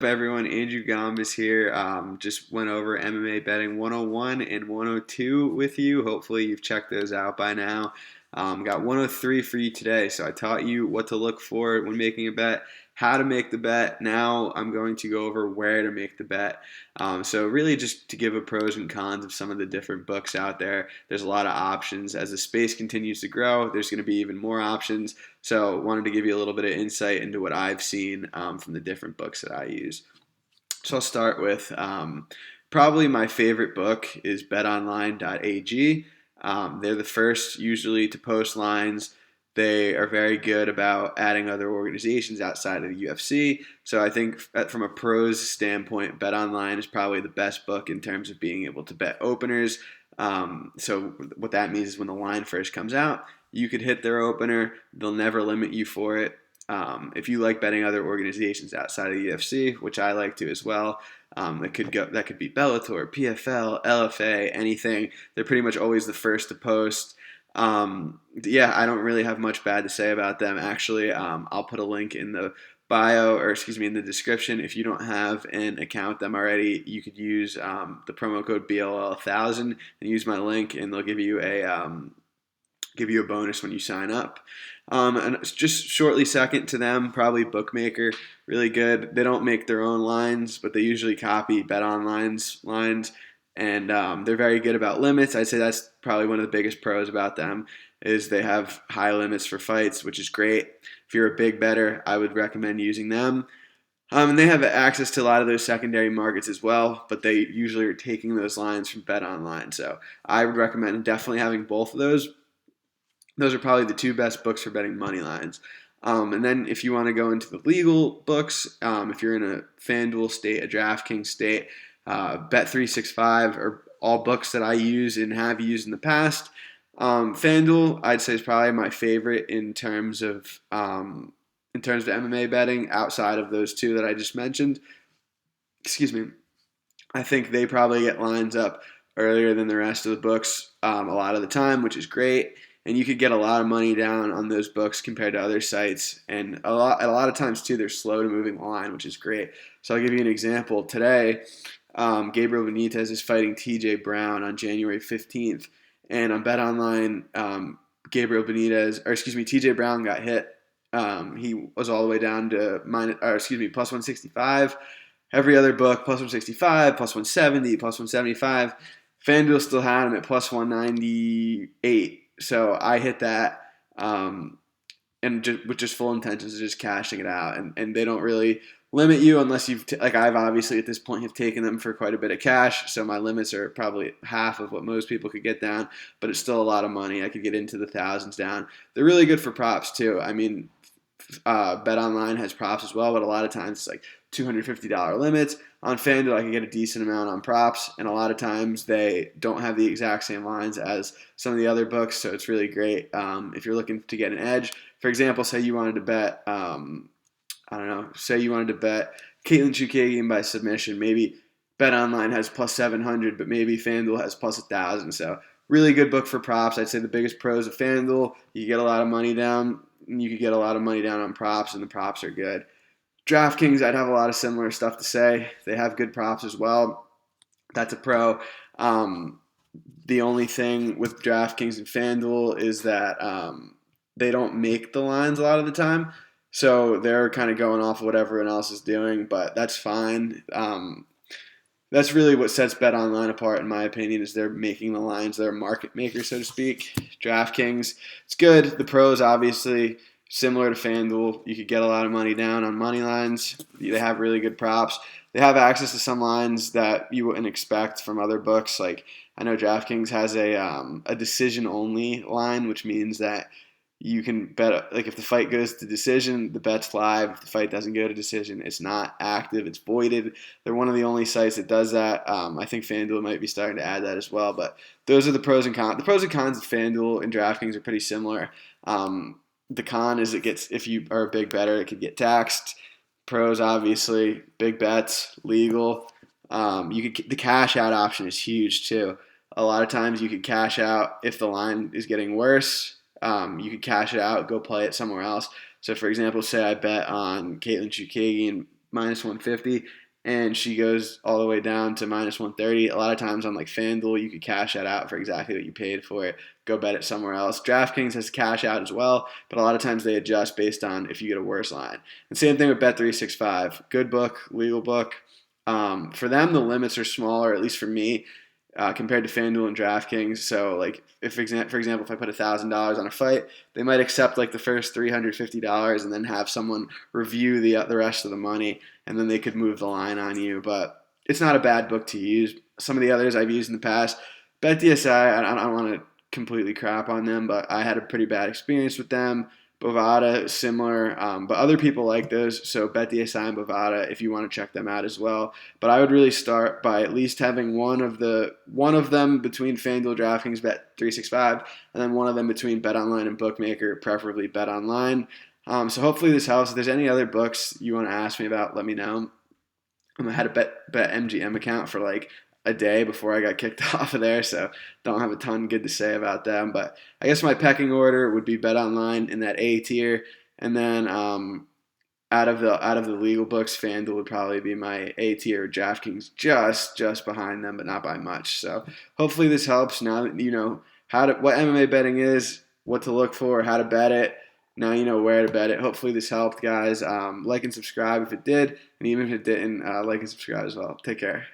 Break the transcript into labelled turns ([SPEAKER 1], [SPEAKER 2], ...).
[SPEAKER 1] Everyone? Andrew Gambis here. Just went over MMA Betting 101 and 102 with you. Hopefully, you've checked those out by now. Got 103 for you today. So, I taught you what to look for when making a bet, how to make the bet. Now, I'm going to go over where to make the bet. So, really, just to give a pros and cons of some of the different books out there. There's a lot of options. As the space continues to grow, there's going to be even more options. So, wanted to give you a little bit of insight into what I've seen from the different books that I use. So, I'll start with probably my favorite book is betonline.ag. They're the first usually to post lines. They are very good about adding other organizations outside of the UFC. So I think from a pros standpoint, BetOnline is probably the best book in terms of being able to bet openers. So what that means is when the line first comes out, you could hit their opener. They'll never limit you for it. If you like betting other organizations outside of the UFC, which I like to as well, that could be Bellator, PFL, LFA, anything. They're pretty much always the first to post. Yeah, I don't really have much bad to say about them. Actually, I'll put a link in the bio, or excuse me, in the description. If you don't have an account with them already, you could use the promo code BLL1000 and use my link, and they'll give you a bonus when you sign up. And just shortly second to them, probably Bookmaker, really good. They don't make their own lines, but they usually copy BetOnline's lines, and they're very good about limits. I'd say that's probably one of the biggest pros about them is they have high limits for fights, which is great. If you're a big bettor, I would recommend using them. And they have access to a lot of those secondary markets as well, but they usually are taking those lines from BetOnline. So I would recommend definitely having both of those. Those are probably the two best books for betting money lines. And then if you want to go into the legal books, if you're in a FanDuel state, a DraftKings state, Bet365 are all books that I use and have used in the past. FanDuel, I'd say, is probably my favorite in terms of MMA betting outside of those two that I just mentioned. Excuse me. I think they probably get lines up earlier than the rest of the books a lot of the time, which is great. And you could get a lot of money down on those books compared to other sites. And a lot of times too, they're slow to moving the line, which is great. So I'll give you an example. Today, Gabriel Benitez is fighting T.J. Brown on January 15th, and on BetOnline, T.J. Brown got hit. He was all the way down to plus 165. Every other book, plus 165, plus 170, plus 175. FanDuel still had him at plus 198. So I hit that and with just full intentions of just cashing it out. And they don't really limit you unless I've obviously at this point have taken them for quite a bit of cash. So my limits are probably half of what most people could get down, but it's still a lot of money. I could get into the thousands down. They're really good for props too. I mean, BetOnline has props as well, but a lot of times it's like $250 limits. On FanDuel, I can get a decent amount on props, and a lot of times they don't have the exact same lines as some of the other books, so it's really great if you're looking to get an edge. For example, say you wanted to bet, say you wanted to bet Caitlin Chukagian by submission. Maybe BetOnline has plus 700, but maybe FanDuel has plus 1,000. So really good book for props. I'd say the biggest pros of FanDuel, you get a lot of money down. You could get a lot of money down on props, and the props are good. DraftKings, I'd have a lot of similar stuff to say. They have good props as well. That's a pro. The only thing with DraftKings and FanDuel is that they don't make the lines a lot of the time. So they're kind of going off of what everyone else is doing, but that's fine. That's really what sets BetOnline apart, in my opinion, is they're making the lines. They're a market maker, so to speak. DraftKings, it's good. The pros, obviously, similar to FanDuel. You could get a lot of money down on money lines. They have really good props. They have access to some lines that you wouldn't expect from other books. Like I know DraftKings has a decision-only line, which means that you can bet, like if the fight goes to decision, the bet's live. If the fight doesn't go to decision, it's not active, it's voided. They're one of the only sites that does that. I think FanDuel might be starting to add that as well. But those are the pros and cons. The pros and cons of FanDuel and DraftKings are pretty similar. The con is if you are a big bettor, it could get taxed. Pros, obviously, big bets, legal. The cash out option is huge too. A lot of times you could cash out if the line is getting worse. You could cash it out, go play it somewhere else. So, for example, say I bet on Caitlin Chukagian minus 150, and she goes all the way down to minus 130. A lot of times on like FanDuel, you could cash that out for exactly what you paid for it. Go bet it somewhere else. DraftKings has cash out as well, but a lot of times they adjust based on if you get a worse line. And same thing with Bet365. Good book, legal book. For them, the limits are smaller, at least for me, compared to FanDuel and DraftKings. So, like, if for example, if I put $1,000 on a fight, they might accept like the first $350 and then have someone review the rest of the money, and then they could move the line on you. But it's not a bad book to use. Some of the others I've used in the past, BetDSI, I don't want to completely crap on them, but I had a pretty bad experience with them. Bovada, similar, but other people like those. So BetDSI and Bovada, if you want to check them out as well. But I would really start by at least having one of them between FanDuel, DraftKings, Bet365, and then one of them between BetOnline and Bookmaker, preferably BetOnline. So hopefully this helps. If there's any other books you want to ask me about, let me know. I had a BetMGM account for like a day before I got kicked off of there, so don't have a ton good to say about them. But I guess my pecking order would be BetOnline in that A tier, and then out of the legal books, FanDuel would probably be my A tier. DraftKings just behind them, but not by much. So hopefully this helps. Now that you know what MMA betting is, what to look for, how to bet it. Now you know where to bet it. Hopefully this helped, guys. Like and subscribe if it did, and even if it didn't, like and subscribe as well. Take care.